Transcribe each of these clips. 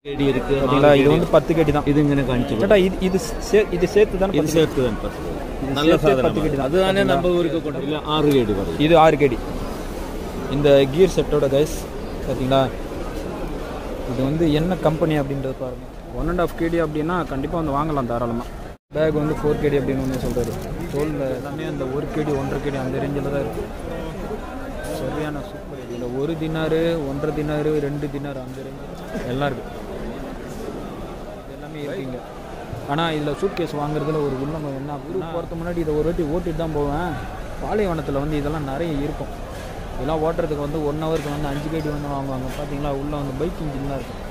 கேடி இருக்கு. பாத்தீங்களா, இது வந்து 10 கேடி தான். இது இங்கே காணிச்சு சேட்டா இது சேர்த்து தான். இது சேர்த்து தான் 10. நல்ல 10 கேடி தான். அதுதானே நம்ம ஊருக்கு கொண்டு இல்லை 6 கேடி வரும். இது 6 கேடி. இந்த கியர் செட்டோட கைஸ் பார்த்தீங்களா, இது வந்து என்ன கம்பெனி அப்படின்றது பாருங்கள். 1.5 கேடி அப்படின்னா கண்டிப்பாக வந்து வாங்கலாம் தாராளமாக. பேக் வந்து 4 கேடி அப்படின்னு வந்து சொல்கிறாரு. தோலில் எல்லாமே அந்த 1 கேடி 1.5 கேடி அந்த ரேஞ்சில் தான் இருக்குது. சரியான சூப்பர். இதில் 1 தினாரு 1.5 தினாரு 2 தினார் அந்த ரேஞ்சு எல்லாம் இருக்குது. எல்லாமே இருக்குங்க. ஆனால் இதில் சூட் கேஸ் வாங்குறதுல ஒரு உள்ளம் என்ன, ஊருக்கு போகிறதுக்கு முன்னாடி இதை ஒரு வாட்டி ஓட்டிட்டு தான் போவேன். பாலைவனத்தில் வந்து இதெல்லாம் நிறைய இருக்கும். இதெல்லாம் ஓட்டுறதுக்கு வந்து 1 ஹவருக்கு வந்து 5 கேடி வந்து வாங்குவாங்க. பார்த்தீங்களா, உள்ளே வந்து பைக் இன்ஜின் தான் இருக்கும்.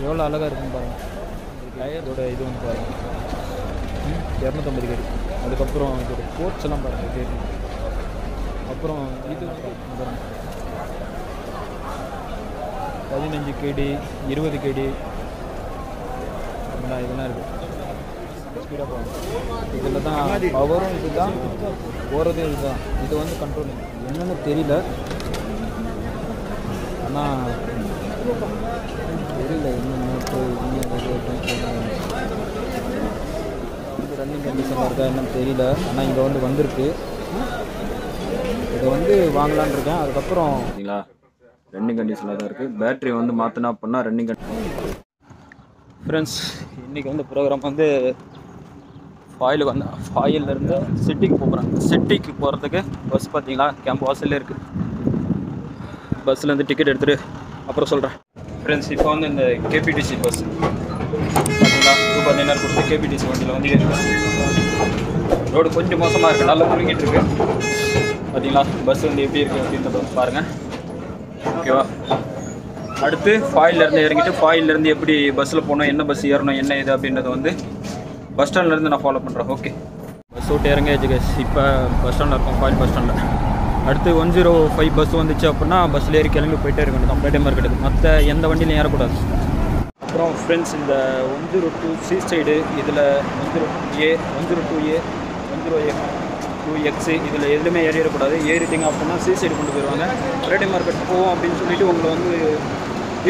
எவ்வளோ அழகாக இருக்குன்னு பாருங்கள். டயரோட இது வந்து பாருங்கள் 250 கேடி. அதுக்கப்புறம் இதோட கோட்ஸ் எல்லாம் பாருங்கள் கேடி. அப்புறம் இது 15 கேடி 20 கேடி இதெல்லாம் இருக்குது. ஸ்பீடாக போகும். இதில் தான் பவரும் இது தான், போகிறதும் இதுதான். இது வந்து கண்ட்ரோலிங் என்னென்னு தெரியல, ஆனால் தெரியல என்ன ரன்னிங் கண்டிஷனில் இருக்கா என்னன்னு தெரியல. ஆனால் இங்கே வந்து வந்திருக்கு. இதை வந்து வாங்கலான் இருக்கேன். அதுக்கப்புறம் சரிங்களா, ரன்னிங் கண்டிஷனில் தான் இருக்குது. பேட்ரி வந்து மாற்றினா அப்படின்னா ரன்னிங் ஃப்ரெண்ட்ஸ், இன்றைக்கி வந்து ப்ரோக்ராம் வந்து ஃபாயிலேருந்து சிட்டிக்கு போகிறேன். சிட்டிக்கு போகிறதுக்கு பஸ் பார்த்தீங்களா கேம்ப் வாசல்லே இருக்குது. பஸ்ஸில் டிக்கெட் எடுத்துகிட்டு அப்புறம் சொல்கிறேன். ஃப்ரெண்ட்ஸ், இப்போ வந்து இந்த கேபிடிசி பஸ் பார்த்தீங்களா, ரூபாய் டின்னர் கொடுத்து கேபிடிசி வண்டியில் வந்து ஏறிடுவேன். ரோடு கொஞ்சம் மோசமாக இருக்குது, நல்லா முழுங்கிட்டு இருக்கு. பார்த்தீங்களா பஸ் வந்து எப்படி இருக்குது அப்படின்றத வந்து பாருங்கள். ஓகேவா, அடுத்து ஃபாயிலேருந்து இறங்கிட்டு ஃபாயிலேருந்து எப்படி பஸ்ஸில் போகணும், என்ன பஸ் ஏறணும், என்ன இது அப்படின்றத வந்து பஸ் ஸ்டாண்ட்லேருந்து நான் ஃபாலோ பண்ணுறேன். ஓகே, பஸ் விட்டு இறங்கியாச்சு கைஸ். இப்போ பஸ் ஸ்டாண்டில் இருக்கோம், ஃபாயில் பஸ் ஸ்டாண்டில். அடுத்து 105 பஸ் வந்துச்சு அப்படின்னா பஸ்ஸில் ஏறி கிளம்பி போயிட்டே இருக்க வேண்டியதான் ஃப்ரைடே மார்க்கெட்டுக்கு. மற்ற எந்த வண்டியிலையும் ஏறக்கூடாது. அப்புறம் ஃப்ரெண்ட்ஸ், இந்த 102 சி சைடு இதில் 102A 102A 102X இதில் எதுவுமே ஏறிடக்கூடாது. ஏறிட்டிங்க அப்படின்னா சி சைடு கொண்டு போயிடுவாங்க. ஃப்ரைடே மார்க்கெட் போவோம் அப்படின்னு சொல்லிட்டு உங்களை வந்து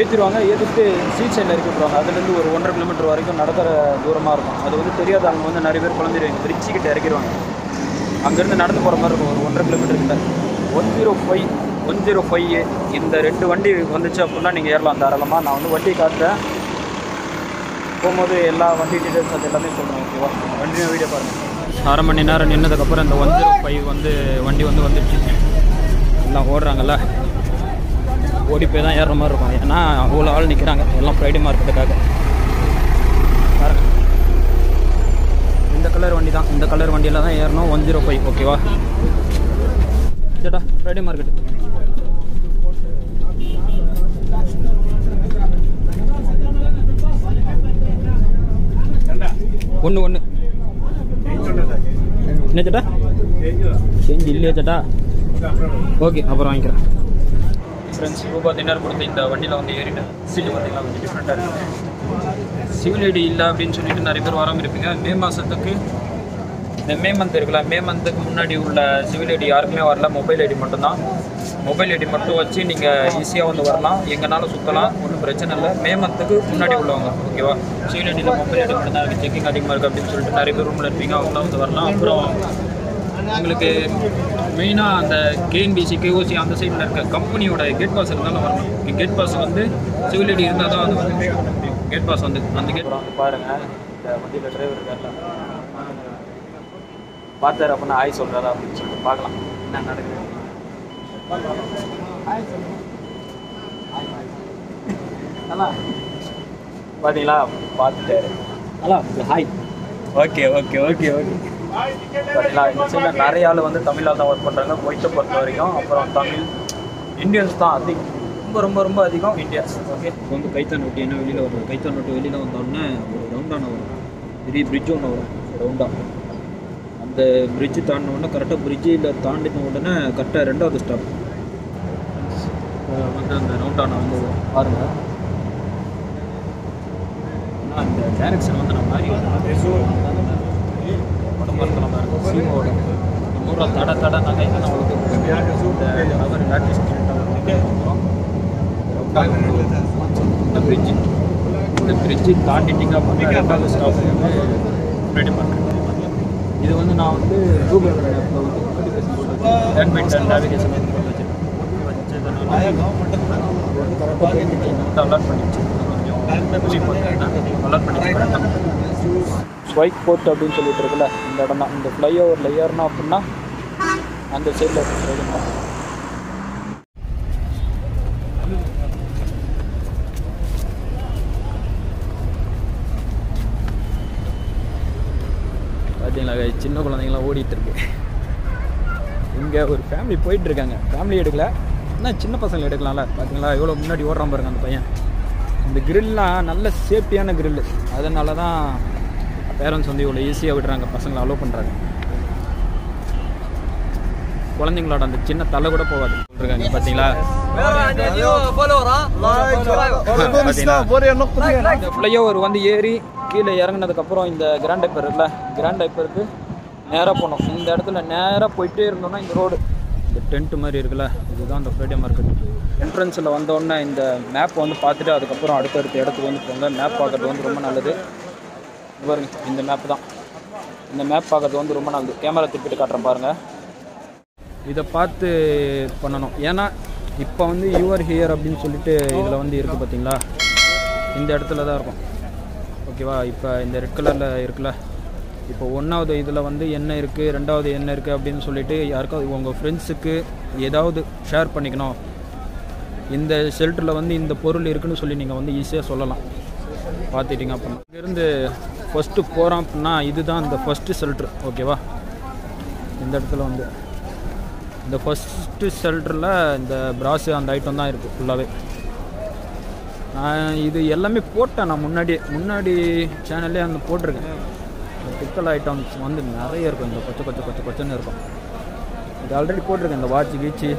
ஏற்றிடுவாங்க. ஏற்றிட்டு சி சைடில் இறக்கி விட்ருவாங்க. அதுலேருந்து ஒரு 1.5 கிலோமீட்டர் வரைக்கும் நடக்கிற தூரமாக இருக்கும். அது வந்து தெரியாத அவங்க வந்து நிறைய பேர் குழந்தைங்க திருச்சிக்கிட்ட இறக்கிடுவாங்க. அங்கேருந்து நடந்து போகிற மாதிரி இருக்கும், ஒரு 1.5 கிலோமீட்டர் கிட்ட. 105 105A இந்த 2 வண்டி வந்துச்சு அப்படின்னா நீங்கள் ஏறலாம் தாராளமாக. நான் வந்து வண்டி காட்டுறேன், போகும்போது எல்லா வண்டி டீட்டெயில்ஸ் அது எல்லாமே சொல்கிறேன். ஓகேவா, வண்டியும் வீடியோ பாருங்கள். 1/2 மணி நேரம் நின்னதுக்கப்புறம் இந்த 105 வந்து வண்டி வந்துடுச்சு. எல்லாம் ஓடுறாங்கல்ல, ஓடி போய் தான் ஏறுற மாதிரி இருக்கும். ஏன்னா அவ்வளோ ஆள் நிற்கிறாங்க எல்லாம் ஃப்ரைடே மார்க்கெட்டுக்காக. பாருங்கள், இந்த கலர் வண்டி தான், இந்த கலர் வண்டியில் தான் ஏறணும். 105 ஓகேவா. சேட்டா ஃப்ரைடே மார்க்கெட் ஒன்று என்ன சேட்டா, சேஞ்ச் இல்லையா சேட்டா? ஓகே, அப்புறம் வாங்கிக்கிறேன். ஃப்ரெண்ட்ஸ், ரூபாய் டின்னர் கொடுத்து இந்த வண்டியில் வந்து ஏறிட்டேன். சீட்டு பார்த்தீங்கன்னா கொஞ்சம் டிஃப்ரெண்ட்டாக இருக்குது. சிவில் ஐடி இல்லை அப்படின்னு சொல்லிட்டு நிறைய பேர் வராமல் இருப்பீங்க. மே மாதத்துக்கு இந்த மே மந்த் இருக்குல்ல, மே மந்த்துக்கு முன்னாடி உள்ள சிவில் ஐடி யாருக்குமே வரல. மொபைல் ஐடி மட்டும்தான். மொபைல் ஐடி மட்டும் வச்சு நீங்கள் ஈஸியாக வந்து வரலாம், எங்கேனாலும் சுற்றலாம், ஒன்றும் பிரச்சனை இல்லை. மே மந்த்துக்கு முன்னாடி உள்ளவங்க ஓகேவா. சிவில் ஐடியில் மொபைல் ஐடி மட்டும் தான் இருக்குது, செக்கிங் அதிகமாக இருக்குது அப்படின்னு சொல்லிட்டு நிறைய பேர் ரூமில் இருப்பீங்க, அவங்களாம் வந்து வரலாம். அப்புறம் உங்களுக்கு மெயினாக அந்த கேஎன்பிசி கேஓசி அந்த சைடில் இருக்க கம்பெனியோட கேட் பாஸ் இருந்தாலும் வரணும். கேட் பாஸ் வந்து சிவில் ஐடி இருந்தால் தான் அது வந்து கேட் பாஸ் வந்து அந்த கேட் பாருங்கள். இந்த வண்டியில் டிரைவர் இருக்கார்ல, பார்த்தார் அப்படின்னா ஆய் சொல்கிறாரா அப்படின்னு சொல்லிட்டு பார்க்கலாம் என்ன நடக்குது. நல்லா பார்த்தீங்களா, பார்த்துட்டாரு. நல்லா hi. Okay okay okay okay பார்த்தீங்களா, இந்த சைடில் நிறைய ஆள் வந்து தமிழால் தான் ஒர்க் பண்ணுறாங்க குவைத்தை பொறுத்த வரைக்கும். அப்புறம் தமிழ் இந்தியன்ஸ் தான் அதிகம், ரொம்ப ரொம்ப ரொம்ப அதிகம் இந்தியன்ஸ். ஓகே, இப்போ வந்து கைத்தான் நோட்டு என்ன வெளியில் வரும். கைத்தான் நோட்டு வெளியில் வந்தோடனே ஒரு ரவுண்டான வரும், பெரிய பிரிட்ஜ் ஒன்று வரும் ரவுண்டாக. அந்த பிரிட்ஜு தாண்டினோடனே கரெக்டாக பிரிட்ஜில் தாண்டின உடனே கரெக்டாக 2வது ஸ்டாப் வந்து அந்த ரவுண்டான வந்து பாருங்கள். ஆனால் அந்த டைரக்ஷன் வந்து நம்ம மாதிரி உடம்புல நம்ம இருக்கும் சீமோட நூறுரூவா தடை நாங்கள் என்ன நம்மளுக்கு இந்த பிரிட்ஜு இந்த பிரிட்ஜு தாண்டிட்டிங்க அப்படின்னா 2வது ஸ்டாப் வந்து ஃப்ரைடே மார்க்கெட். இது வந்து நான் வந்து கூகுள் மேப்பில் வந்து நோட்டிஃபிகேஷன் போட்டு 10x10 நேவிகேஷன் வந்து போட்டு வச்சதுனால வந்து கரெக்டாக போயிட்டு வந்து அலர்ட் பண்ணிச்சு. கொஞ்சம் அலர்ட் பண்ணி ஸ்வைக் போர்ட் அப்படின்னு சொல்லிட்டு இருக்குல்ல, இந்த இடம் தான். இந்த ஃப்ளைஓவரில் ஏறணும் அப்படின்னா அந்த சைடில் இருக்குங்க. பார்த்தீங்களா, சின்ன குழந்தைங்களாம் ஓடிட்டு இருக்கு. இங்கே ஒரு ஃபேமிலி போயிட்டுருக்காங்க. ஃபேமிலி எடுக்கல, ஆனால் சின்ன பசங்களை எடுக்கலாம்ல. பார்த்தீங்களா எவ்வளோ முன்னாடி ஓடுறான் பாருங்க அந்த பையன். இந்த கிரில்லாம் நல்ல சேஃப்டியான கிரில்லு, அதனால தான் பேரண்ட்ஸ் வந்து இவ்வளோ ஈஸியாக விடுறாங்க, பசங்களை அலோவ் பண்ணுறாங்க. குழந்தைங்களோட அந்த சின்ன தலை கூட போகாது சொல்லிருக்காங்க. பார்த்தீங்களா இந்த ஃப்ளைஓவர் வந்து ஏறி கீழே இறங்கினதுக்கப்புறம் இந்த கிராண்ட் டைப்பர் இருக்குல்ல, கிராண்ட் டைப்பருக்கு நேராக போனோம். இந்த இடத்துல நேராக போயிட்டே இருந்தோம்னா இந்த ரோடு, இந்த டென்ட்டு மாதிரி இருக்குல்ல, இதுதான் இந்த ஃப்ரைடே மார்க்கெட். என்ட்ரன்ஸில் வந்தோடனே இந்த மேப் வந்து பார்த்துட்டு அதுக்கப்புறம் அடுத்தடுத்த இடத்துக்கு வந்து போங்க. மேப் பார்க்குறது வந்து ரொம்ப நல்லது. பாருங்க, இந்த மேப் தான். இந்த மேப் பார்க்குறது வந்து ரொம்ப நல்லது. கேமரா திருப்பிட்டு காட்டுறேன் பாருங்கள். இதை பார்த்து பண்ணணும். ஏன்னா இப்போ வந்து யூஆர் ஹியர் அப்படின்னு சொல்லிட்டு இதில் வந்து இருக்குது பார்த்தீங்களா, இந்த இடத்துல தான் இருக்கும். ஓகேவா, இப்போ இந்த ரெட் கலரில் இருக்குல்ல, இப்போ 1வது இதில் வந்து என்ன இருக்குது, 2வது என்ன இருக்குது அப்படின்னு சொல்லிட்டு யாருக்காவது உங்கள் ஃப்ரெண்ட்ஸுக்கு ஏதாவது ஷேர் பண்ணிக்கணும். இந்த ஷெல்டரில் வந்து இந்த பொருள் இருக்குதுன்னு சொல்லி நீங்கள் வந்து ஈஸியாக சொல்லலாம். பார்த்துட்டிங்க அப்படின்னா இங்கேருந்து ஃபஸ்ட்டு போகிறோம் அப்படின்னா இதுதான் இந்த ஃபஸ்ட்டு ஷெல்ட்ரு. ஓகேவா, இந்த இடத்துல வந்து இந்த ஃபஸ்ட்டு ஷெல்டரில் இந்த ப்ராஸு அந்த ஐட்டம் தான் இருக்குது ஃபுல்லாகவே. நான் இது எல்லாமே போட்டேன், நான் முன்னாடி சேனல்லே அந்த போட்டிருக்கேன். இந்த பிக்கல் ஐட்டம்ஸ் வந்து நிறைய இருக்கும். இந்த கொச்சன்னு இருக்கும். இது ஆல்ரெடி போட்டிருக்கேன். இந்த வாட்சு கீச்சு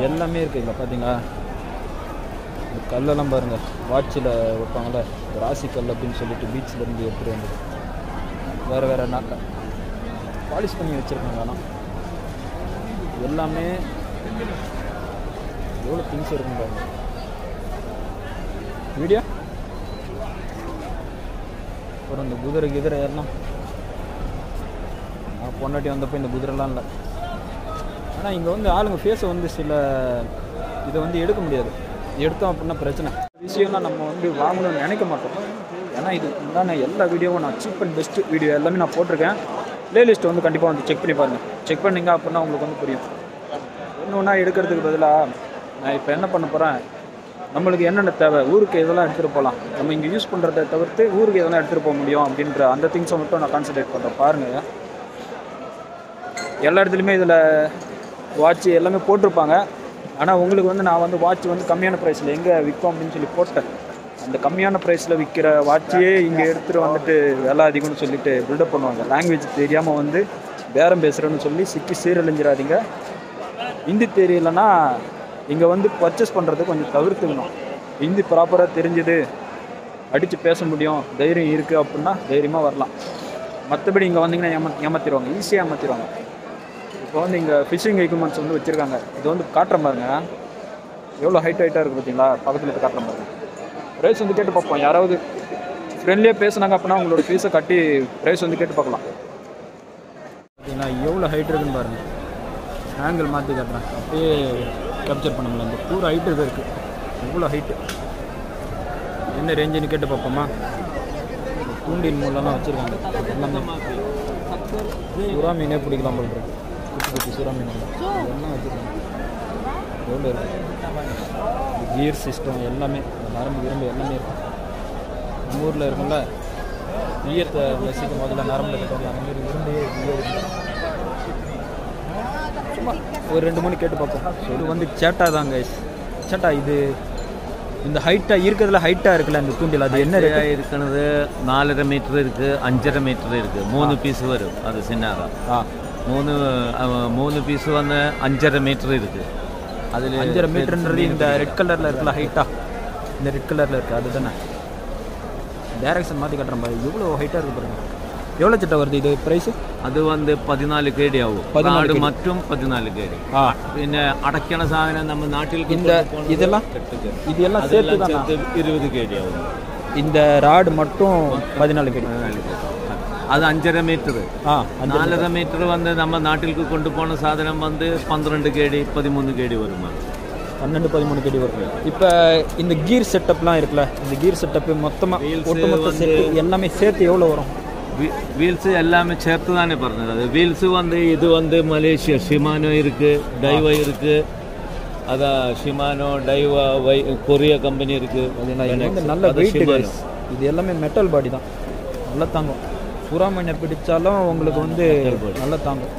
எல்லாமே இருக்குது இதில். பார்த்தீங்களா, இந்த கல்லெல்லாம் பாருங்கள், வாட்சில் வைப்பாங்களே ராசி கல் அப்படின்னு சொல்லிட்டு பீச்சிலேருந்து எடுத்துகிட்டு வந்தது. வேறு நாக்கை பாலிஷ் பண்ணி வச்சுருக்காங்க. ஆனால் எல்லாமே எவ்வளோ திங்ஸ் இருக்கும் பாருங்க. வீடியோ அப்புறம் இந்த குதிரை ஏறணும். நான் பொண்டாட்டி வந்தப்போ இந்த குதிரைலாம் இல்லை. ஆனால் இங்கே வந்து ஆளுங்க ஃபேஸை வந்து சில இதை வந்து எடுக்க முடியாது. எடுத்தோம் அப்படின்னா பிரச்சனை. விஷயம்லாம் நம்ம வந்து வாங்கணும்னு நினைக்க மாட்டோம். ஏன்னா இது உண்டான எல்லா வீடியோவும் நான் சீப் அண்ட் பெஸ்ட்டு வீடியோ எல்லாமே நான் போட்டிருக்கேன். ப்ளேலிஸ்ட் வந்து கண்டிப்பாக வந்து செக் பண்ணி பாருங்கள். செக் பண்ணிங்க அப்படின்னா உங்களுக்கு வந்து புரியும். ஒன்று எடுக்கிறதுக்கு பதிலாக நான் இப்போ என்ன பண்ண போகிறேன், நம்மளுக்கு என்னென்ன தேவை, ஊருக்கு எதெல்லாம் எடுத்துகிட்டு போகலாம், நம்ம இங்கே யூஸ் பண்ணுறதை தவிர்த்து ஊருக்கு எதெல்லாம் எடுத்துகிட்டு போக முடியும் அப்படின்ற அந்த திங்ஸை மட்டும் நான் கான்சன்ட்ரேட் பண்ணுறேன். பாருங்கள், எல்லா இடத்துலையுமே இதில் வாட்ச் எல்லாமே போட்டிருப்பாங்க. ஆனால் உங்களுக்கு வந்து நான் வந்து வாட்ச் வந்து கம்மியான ப்ரைஸில் எங்கே விற்கும் அப்படின்னு சொல்லி போட்டேன். அந்த கம்மியான ப்ரைஸில் விற்கிற வாட்சியே இங்கே எடுத்துகிட்டு வந்துட்டு விலை அதிகம்னு சொல்லிட்டு பில்டப் பண்ணுவாங்க. லாங்குவேஜ் தெரியாமல் வந்து பேரம் பேசுகிறேன்னு சொல்லி சிக்கி சீரழிஞ்சிடாதீங்க. ஹிந்தி தெரியலைன்னா இங்கே வந்து பர்ச்சேஸ் பண்ணுறது கொஞ்சம் தவிர்த்துக்கணும். ஹிந்தி ப்ராப்பராக தெரிஞ்சுது, அடித்து பேச முடியும், தைரியம் இருக்குது அப்படின்னா தைரியமாக வரலாம். மற்றபடி இங்கே வந்தீங்கன்னா ஏமாற்றிடுவாங்க, ஈஸியாக ஏமாற்றிடுவாங்க. இப்போ வந்து இங்கே ஃபிஷிங் எக்யூப்மெண்ட்ஸ் வந்து வச்சுருக்காங்க. இது வந்து காட்டுற பாருங்க, எவ்வளோ ஹைட்டாக இருக்குது பார்த்தீங்களா. பக்கத்தில் இருக்க காட்டுற பாருங்க. ப்ரைஸ் வந்து கேட்டு பார்ப்போம். யாராவது ஃப்ரெண்ட்லியாக பேசுனாங்க அப்படின்னா உங்களோட ஃபீஸை கட்டி ப்ரைஸ் வந்து கேட்டு பார்க்கலாம். பார்த்தீங்களா எவ்வளோ ஹைட் இருக்குன்னு பாருங்கள். ஆங்கிள் மாற்றி காட்டுறேன், அப்படியே கேப்சர் பண்ண முடியல. இந்த பூரா ஹைட்டு இது இருக்குது. எவ்வளோ ஹைட்டு, என்ன ரேஞ்சுன்னு கேட்டு பார்ப்போமா. தூண்டில் மூலெல்லாம் வச்சுருக்காங்க. எல்லாமே சுறா மீனே பிடிக்கலாம் போல் இருக்கு. குட்டி சுறா மீன் எல்லாம் வச்சுருக்காங்க. எவ்வளோ இருக்குது. கியர் சிஸ்டம் எல்லாமே, நரம்பு விரும்பு எல்லாமே இருக்கும். நம்ம ஊரில் இருக்கும்ல ஈயத்தை வசிக்கும் முதல்ல நரம்பில் கட்டுவாங்க, அந்த மாதிரி விரும்பே கியர். சும்மா ஒரு 2 மணி கேட்டு பார்ப்போம். இது வந்து சேட்டா தாங்க. சேட்டா இது இந்த ஹைட்டாக இருக்கிறதுல ஹைட்டாக இருக்குல்ல இந்த தூண்டில், அது என்ன இருக்கிறது 4.5 மீட்டர் இருக்குது, 5.5 மீட்டர் இருக்குது. 3 பீஸ் வரும். அது சின்னதாக 3 பீஸ் வந்து 5.5 மீட்டர் இருக்குது. அதில் 5.5 மீட்டர்ன்றது இந்த ரெட் கலரில் இருக்குல்ல ஹைட்டாக, இந்த ரெட் கலரில் இருக்குது அது தானே. டைரக்ஷன் மாற்றி கட்டுறேன் பாரு, எவ்வளோ ஹைட்டாக இருக்குது பாருங்க. எவ்வளோ சட்டை வருது இது ப்ரைஸு? அது வந்து 14 KD ஆகும். 14 மற்றும் 14 KD. പിന്നെ അടയ്ക്കണ സാധനം நம்ம നാട്ടിലേക്ക് இதெல்லாம் சேர்த்து 20 KD ஆகும். இந்த ராடு மட்டும் 14 KD. அது 5.5 மீட்டர். 4.5 மீட்டர் வந்து நம்ம நாட்டிற்கு கொண்டு போன சாதனம் வந்து 12 KD 13 KD வரும். 12-13 KD வரும். இப்போ இந்த கீர் செட்டப்லாம் இருக்குல்ல, இந்த கீர் செட்டப் மொத்தமாக ஒட்டுமொத்த செட்டு எல்லாமே சேர்த்து எவ்வளோ வரும்? வீல்ஸு எல்லாமே சேர்த்து தானே പറഞ്ഞത്. அது வீல்ஸு வந்து இது வந்து மலேசியா ஷிமானோ இருக்குது, டைவா இருக்குது. அதான் ஷிமானோ, டைவா, கொரியா கம்பெனி இருக்குது. நல்ல வெயிட். இது எல்லாமே மெட்டல் பாடி தான், நல்லா தாங்கும். சுறாமீனை பிடிச்சாலும் உங்களுக்கு வந்து நல்லா தாங்கும்.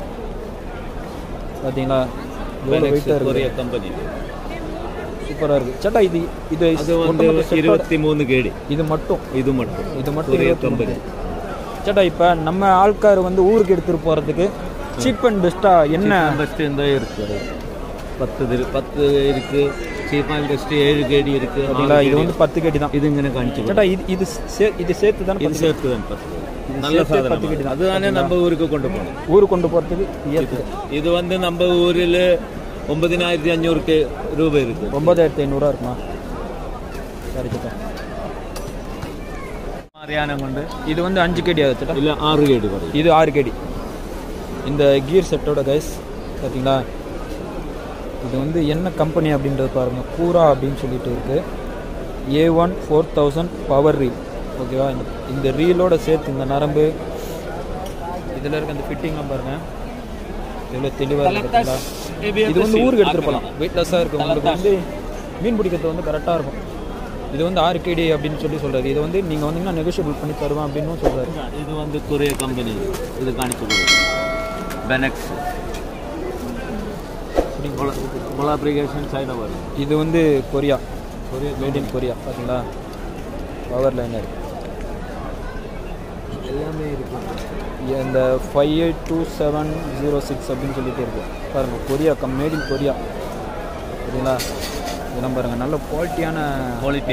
பார்த்தீங்களா, கொரியா கம்பெனி சூப்பராக இருக்குது. சேட்டா இது இது வந்து 23 KD. இது மட்டும் கொரியா கம்பெனி. சேட்டா இப்போ நம்ம ஆள்கார் வந்து ஊருக்கு எடுத்துகிட்டு போகிறதுக்கு சீப் அண்ட் பெஸ்ட்டாக என்ன? பெஸ்ட்டு இந்த இருக்குது 10 இருக்குது. சீப் அண்ட் பெஸ்ட்டு 7 KD இருக்குது. அப்படிங்களா? இது வந்து 10 KD தான். இது இங்கே காணிச்சு. சேட்டா இது சேர்த்து தான், இது சேர்த்து தான் 10. நல்ல சாதனம். 10 KD தான். அதுதானே நம்ம ஊருக்கு கொண்டு போகணும். ஊருக்கு கொண்டு போகிறதுக்கு இது வந்து நம்ம ஊரில் 9500 ரூபாய் இருக்குது. 9500 இருக்குமா? சரி சேட்டா. അറിയാനും കൊണ്ട് இது வந்து 5 KD ஆகுது. இல்லை 6 KD வரும். இது 6 KD. இந்த கீர் செட்டோட கைஸ் பார்த்தீங்களா, இது வந்து என்ன கம்பெனி அப்படின்றது பாருங்கள். கூரா அப்படின்னு சொல்லிட்டு இருக்குது. A1 4000 power reel. ஓகேவா? இந்த ரீலோட சேர்த்து இந்த நரம்பு இதில் இருக்க அந்த ஃபிட்டிங்லாம் பாருங்கள் எவ்வளோ தெளிவாக இருக்குங்களா. இது வந்து ஊருக்கு எடுத்துகிட்டு போகலாம், வெயிட்லெஸ்ஸாக இருக்கும். உங்களுக்கு வந்து மீன் பிடிக்கிறது வந்து கரெக்டாக இருக்கும். இது வந்து 6 KD அப்படின்னு சொல்கிறாரு. இது வந்து நீங்கள் வந்தீங்கன்னா நெகோஷியபிள் பண்ணி தருவேன் அப்படின்னு சொல்கிறாரு. இது வந்து கொரியா கம்பெனி. இது காணிச்சு கொடுக்கும் பெனெக்ஸ் கொலாபரேஷன் சைனாக வரும். இது வந்து கொரியா மேட் இன் கொரியா. பார்த்தீங்களா, பவர் லைனர் எல்லாமே இருக்குது. இந்த 582706 அப்படின்னு சொல்லிட்டு இருக்குது பாருங்கள். Korea made in Korea. சரிங்களா? இதெல்லாம் பாருங்கள், நல்ல குவாலிட்டி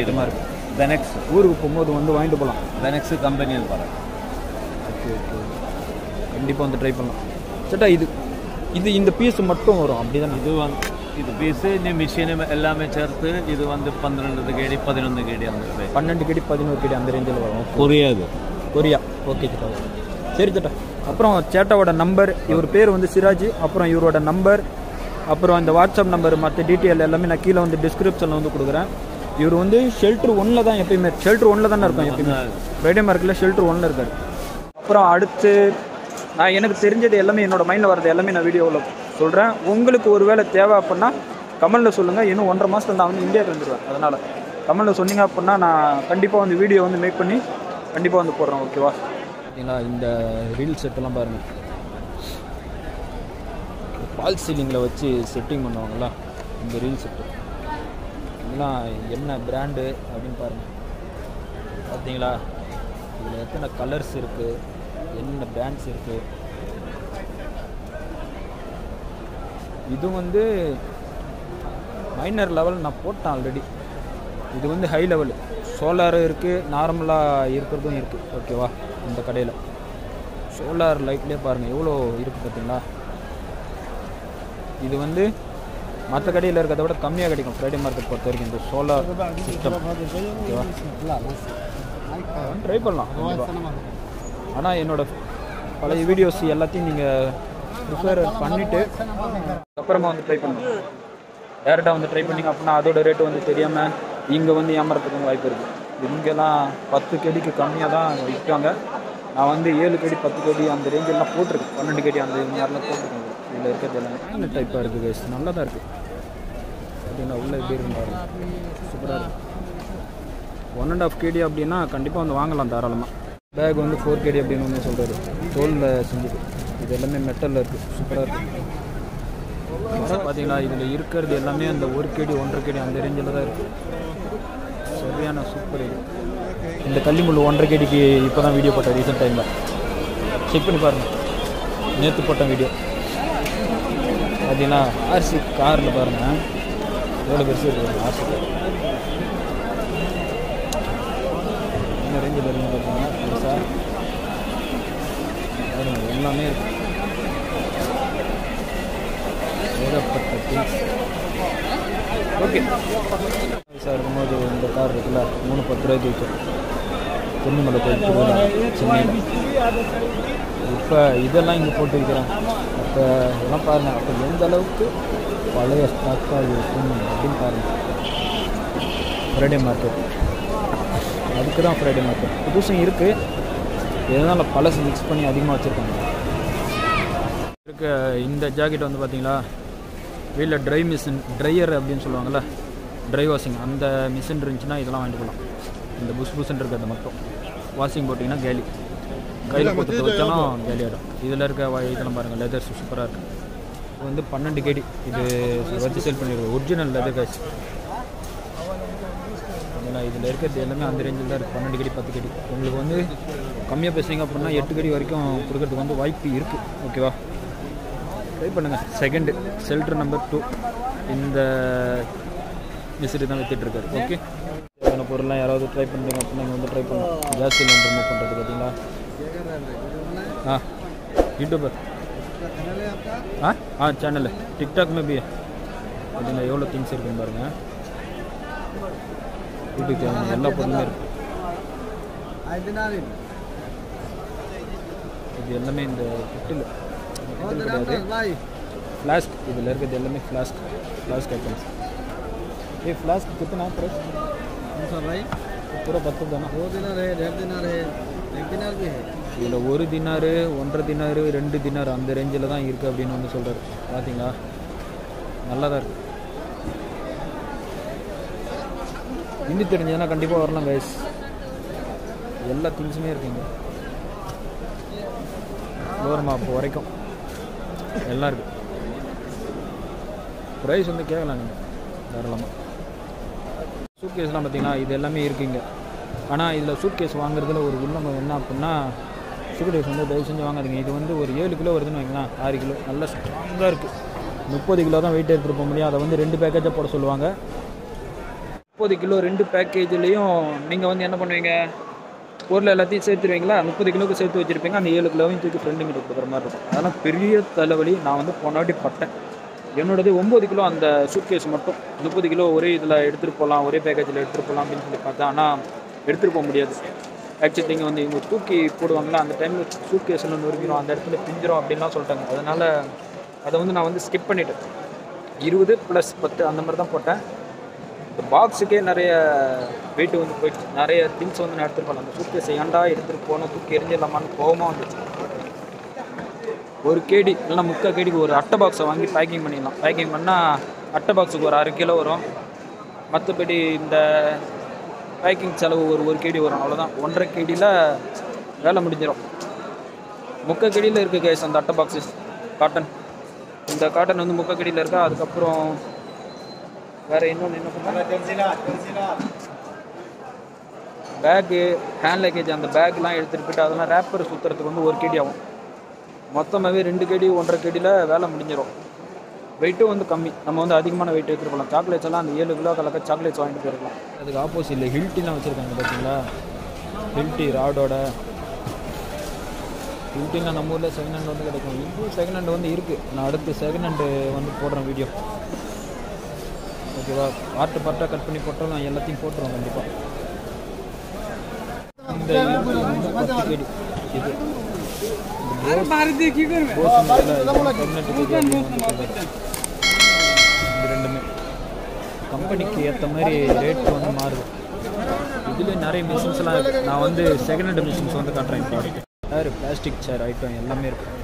ஐட்டமாக இருக்குது. பெனெக்ஸ் ஊருக்கு போகும்போது வந்து வாங்கிட்டு போகலாம். பெனெக்ஸ் கம்பெனியில் பாருங்கள். ஓகே கண்டிப்பாக வந்து ட்ரை பண்ணலாம். சேட்டா இது இந்த பீஸ் மட்டும் வரும் அப்படி தானே? இது பீஸு இந்த மிஷினு எல்லாமே சேர்த்து இது வந்து 12 KD 11 KD அந்த 12 KD 11 KD அந்த ரேஞ்சில் வரும். கொரியா. ஓகே சேட்டா. சரி சேட்டா. அப்புறம் சேட்டாவோட நம்பர், இவர் பேர் வந்து சிராஜ். அப்புறம் இவரோட நம்பர், அப்புறம் இந்த வாட்ஸ்அப் நம்பர், மற்ற டீட்டெயில் எல்லாமே நான் கீழே வந்து டிஸ்கிரிப்ஷனில் வந்து கொடுக்குறேன். இவர் வந்து ஷெல்டர் 1 தான் எப்பயுமே, ஷெல்டர் 1 தானே இருக்கும் எப்பயுமே. ஃப்ரைடே மார்க்கெட்டில் ஷெல்டர் 1 இருக்கார். அப்புறம் அடுத்து நான் எனக்கு தெரிஞ்சது எல்லாமே, என்னோடய மைண்டில் வரது எல்லாமே நான் வீடியோவில் சொல்கிறேன். உங்களுக்கு ஒரு வேளை தேவை அப்படின்னா கமெண்டில் சொல்லுங்கள். இன்னும் 1.5 மாதத்தில் நான் வந்து இந்தியாவுக்கு வந்துடுவேன். அதனால் கமெண்டில் சொன்னீங்க அப்படின்னா நான் கண்டிப்பாக வந்து வீடியோ வந்து மேக் பண்ணி கண்டிப்பாக வந்து போடுறேன். ஓகேவா? பார்த்தீங்களா, இந்த ரீல் செட்டெல்லாம் பாருங்கள். பால் சீலிங்கில் வச்சு செட்டிங் பண்ணுவாங்களா இந்த ரீல் செட்டு. இதெல்லாம் என்ன பிராண்டு அப்படின்னு பாருங்கள். பார்த்தீங்களா, இதில் எத்தனை கலர்ஸ் இருக்குது, என்ன பிராண்ட்ஸ் இருக்குது. இது வந்து மைனர் லெவல் நான் போட்டேன் ஆல்ரெடி. இது வந்து ஹை லெவல் சோலாரும் இருக்குது, நார்மலாக இருக்கிறதும் இருக்குது. ஓகேவா? இந்த கடையில் சோலார் லைட்லேயே பாருங்கள் எவ்வளோ இருக்குது பார்த்தீங்களா. இது வந்து மற்ற கடையில் இருக்கிறத விட கம்மியாக கிடைக்கும் ஃப்ரைடே மார்க்கெட் பொறுத்த வரைக்கும் இந்த சோலார் சிஸ்டம். ஓகேவா? ட்ரை பண்ணலாம். ஆனால் என்னோடய பழைய வீடியோஸ் எல்லாத்தையும் நீங்கள் ப்ரிஃபர் பண்ணிவிட்டு அப்புறமா வந்து ட்ரை பண்ணுங்கள். டேரெக்டாக வந்து ட்ரை பண்ணிங்க அப்படின்னா அதோட ரேட்டு வந்து தெரியாமல் இங்கே வந்து ஏமாறதுக்கு வாய்ப்பு இருக்குது. இங்கெல்லாம் 10 KDக்கு கம்மியாக தான் விற்காங்க. நான் வந்து 7 KD 10 KD அந்த ரேஞ்செல்லாம் போட்டிருக்கேன். 12 KD அந்த மாதிரிலாம் போட்டிருக்கேன். இதில் இருக்கிறது எல்லாமே இந்த டைப்பாக இருக்குது கைஸ். நல்லா தான் இருக்குது. அப்படின்னா உள்ளே எப்படி இருந்தாரு சூப்பராக இருக்குது. 1.5 KD அப்படின்னா கண்டிப்பாக வந்து வாங்கலாம் தாராளமாக. பேக் வந்து 4 KD அப்படின்னு வந்து சொல்கிறாரு. தோலில் செஞ்சுது. இது எல்லாமே மெட்டலில் இருக்குது. சூப்பராக இருக்குது. பார்த்தீங்களா, இதில் இருக்கிறது எல்லாமே அந்த 1 KD 1.5 KD அந்த ரேஞ்சில் தான் இருக்குது. சரியான சூப்பர். இது இந்த கள்ளிமுள் 1.5 KDக்கு இப்போ தான் வீடியோ போட்டேன் ரீசெண்ட் டைமில். செக் பண்ணி பாருங்கள், நேற்று போட்ட வீடியோ. பார்த்தீங்கன்னா ஆர்சி காரில் பாருங்கள் எவ்வளோ பெருசு இருக்குது ஆர்சி கார். என்ன ரேஞ்சில் இருக்குன்னு பார்த்தீங்கன்னா பெருசாக எல்லாமே இருக்கு. ஏகப்பட்ட திங்ஸ். ஓகே சார் இருக்கும்போது இந்த கார் இருக்குல்ல 310 ரூபாய்க்கு விற்கும். தென்னிமலை கோயில் சென்னையில். இப்போ இதெல்லாம் இங்கே போட்டு விற்கிறாங்க. அப்போ இதெல்லாம் பாருங்கள், அப்போ எந்த அளவுக்கு பழைய ஸ்டாக்காக இருக்கும் அப்படின்னு பாருங்கள். ஃப்ரைடே மார்க்கெட், அதுக்கு தான் ஃப்ரைடே மார்க்கெட். புதுசும் இருக்குது, எதனால் பழசு மிக்ஸ் பண்ணி அதிகமாக வச்சுருக்காங்க. இருக்க இந்த ஜாக்கெட் வந்து பார்த்தீங்களா, வீட்டில் ட்ரை மிஷின், ட்ரையர் அப்படின்னு சொல்லுவாங்கள்ல, ட்ரை வாஷிங், அந்த மிஷின் இருந்துச்சுன்னா இதெல்லாம் வாங்கிட்டு போகலாம். இந்த புஷ் புஷ்ன்னு இருக்கிறது மட்டும் வாஷிங் போட்டிங்கன்னா கேலி, கையில் போட்டு வச்சாலும் கேலி ஆகிடும். இதில் இருக்க இதெல்லாம் பாருங்கள், லெதர்ஸ் சூப்பராக இருக்குது. இது வந்து 12 கேடி, இது வச்சு சேல் பண்ணிடுவோம். Original leather guys. ஏன்னா இதில் இருக்கிறது எல்லாமே அந்த ரேஞ்சில் தான் இருக்குது. 12 கேடி 10 கேடி. உங்களுக்கு வந்து கம்மியாக பேசுறீங்க அப்படின்னா 8 கேடி வரைக்கும் கொடுக்கறதுக்கு வந்து வாய்ப்பு இருக்குது. ஓகேவா, ட்ரை பண்ணுங்கள். செகண்டு ஷெல்டர் நம்பர் 2 இந்த மிஸ்ரி தான் விற்றுட்ருக்காரு. ஓகே, தேவையான பொருள்லாம் யாராவது ட்ரை பண்ணுறீங்க அப்படின்னா இங்கே வந்து ட்ரை பண்ணலாம். கேஸ் சிலிண்டர் மூவ் பண்ணுறது பார்த்தீங்களா? यूट्यूबर चैनल है, टिकटॉक में भी है. பார்த்தீங்களா எவ்வளோ திங்ஸ் இருக்குன்னு பாருங்கள். வீட்டுக்கு தேவையான எல்லா பொருளுமே இருக்குது. இது எல்லாமே இந்த கிட்டில் கிடையாது, फ्लास्क. இதில் இருக்கிறது எல்லாமே फ्लास्क ஐட்டம்ஸ். ये फ्लास्क कितना प्राइस? भाई पूरा 10 दाना. 2 दिनार है, 1.5 दिनार है, 1 दिनार भी है. இதில் 1 தினார், 1.5 தினார், 2 தினார் அந்த ரேஞ்சில் தான் இருக்குது அப்படின்னு வந்து சொல்கிறார். பார்த்தீங்களா, நல்லா தான் இருக்குது. ஹிந்தி தெரிஞ்சதுன்னா கண்டிப்பாக வரலாம் கைஸ். எல்லா திங்ஸுமே இருக்குங்க. லோரமா அப்போ வரைக்கும் எல்லாம் இருக்குது. ப்ரைஸ் வந்து கேட்கலாம் நீங்கள் தாராளமாக. சூட் கேஸ்லாம் பார்த்தீங்கன்னா இது எல்லாமே இருக்குங்க. ஆனால் இதில் சூட் கேஸ் வாங்குறதுல ஒரு உள்ளம் என்ன அப்படின்னா, சூட் கேஸ் வந்து தயவு செஞ்சு வாங்காதீங்க. இது வந்து ஒரு 7 கிலோ வருதுன்னு வைங்களேன், 6 கிலோ நல்லா ஸ்ட்ராங்காக இருக்குது. 30 கிலோ தான் வெயிட் எடுத்துகிட்டு போக முடியும். அதை வந்து 2 பேக்கேஜாக போட சொல்லுவாங்க. 30 கிலோ 2 பேக்கேஜ்லேயும் நீங்கள் வந்து என்ன பண்ணுவீங்க, பொருள் எல்லாத்தையும் சேர்த்துருவீங்களா, 30 கிலோவுக்கு சேர்த்து வச்சுருப்பீங்க. அந்த 7 கிலோவையும் தூக்கி ஃப்ரெண்டுங்கிட்ட கொடுக்குற மாதிரி இருக்கும். அதெல்லாம் பெரிய தலைவலி. நான் வந்து போனாட்டி பட்டேன். என்னோடது 9 கிலோ அந்த சூட் கேஸ் மட்டும். 30 கிலோ ஒரே இதில் எடுத்துகிட்டு போகலாம், ஒரே பேக்கேஜில் எடுத்துகிட்டு போகலாம் அப்படின்னு சொல்லி பார்த்தேன். ஆனால் எடுத்துகிட்டு போக முடியாது. ஆக்சுவலி நீங்கள் வந்து இவங்க தூக்கி போடுவாங்களா, அந்த டைமில் சூட் கேஸில் நொறுக்கிறோம், அந்த இடத்துல பிஞ்சிரும் அப்படின்லாம் சொல்லிட்டாங்க. அதனால் அதை வந்து நான் வந்து ஸ்கிப் பண்ணிவிட்டேன். 20 + 10 அந்த மாதிரி தான் போட்டேன். இந்த பாக்ஸுக்கே நிறைய வெயிட் வந்து போயிடுச்சு. நிறைய திங்ஸ் வந்து நான் எடுத்துகிட்டு போகலாம். அந்த சூட் கேஸை ஏன்டா எடுத்துகிட்டு போகணும், தூக்கி எரிஞ்சிடலாமான்னு கோவமாக வந்துச்சு. 1 கேடி இல்லைனா 3/4 கேடிக்கு ஒரு அட்டை பாக்ஸை வாங்கி பேக்கிங் பண்ணிடலாம். பேக்கிங் பண்ணால் அட்டை பாக்ஸுக்கு ஒரு 1/2 கிலோ வரும். மற்றபடி இந்த பேக்கிங் செலவு ஒரு 1 கேடி வரும், அவ்வளோதான். 1.5 கேடியில் வேலை முடிஞ்சிடும். 3/4 கேடியில் இருக்குது கேஸ் அந்த அட்டை பாக்ஸஸ். காட்டன், இந்த காட்டன் வந்து 3/4 கேடியில் இருக்கா. அதுக்கப்புறம் வேறு இன்னொன்று என்ன பண்ணால் பேக்கு, ஹேண்ட் லக்கேஜ், அந்த பேக்லாம் எடுத்துகிட்டு போய்ட்டு அதெல்லாம் ரேப்பர் சுற்றுறதுக்கு வந்து 1 கேடி ஆகும். மொத்தமாகவே 2 கேடி 1.5 கேடியில் வேலை முடிஞ்சிடும். வெயிட்டும் வந்து கம்மி. நம்ம வந்து அதிகமான வெயிட் எடுத்துகிட்டு போகலாம். சாக்லேட்ஸ் எல்லாம் அந்த 7 கிலோ கலக்க சாக்லேட்ஸ் வாங்கிட்டு போயிருக்கலாம். அதுக்கு ஆப்போசிட்டில் ஹில்ட்டிலாம் வச்சுருக்காங்க பார்த்தீங்களா, ஹில்ட்டி ராடோட. ஹில்ட்டிலாம் நம்ம ஊரில் செகண்ட் ஹேண்ட் வந்து கிடைக்கும். இன்னும் செகண்ட் ஹேண்ட் வந்து இருக்குது. நான் அடுத்து செகண்ட் ஹேண்டு வந்து போடுறேன் வீடியோ. ஓகேவா, பார்ட்டாக கட் பண்ணி போட்டாலும் நான் எல்லாத்தையும் போட்டுருவோம் கண்டிப்பாக. இந்த 10 கேடி இது ரெண்டுமே கம்பெனிக்கு ஏற்ற மாதிரி ரேட் வந்து மாறுது. இதுலேயே நிறைய மிஷின்ஸ்லாம் இருக்குது. நான் வந்து செகண்ட் ஹேண்ட் மிஷின்ஸ் வந்து காட்டுறேன். ப்ராடக்ட் சேர், பிளாஸ்டிக் சேர் ஐட்டம் எல்லாமே இருக்குது.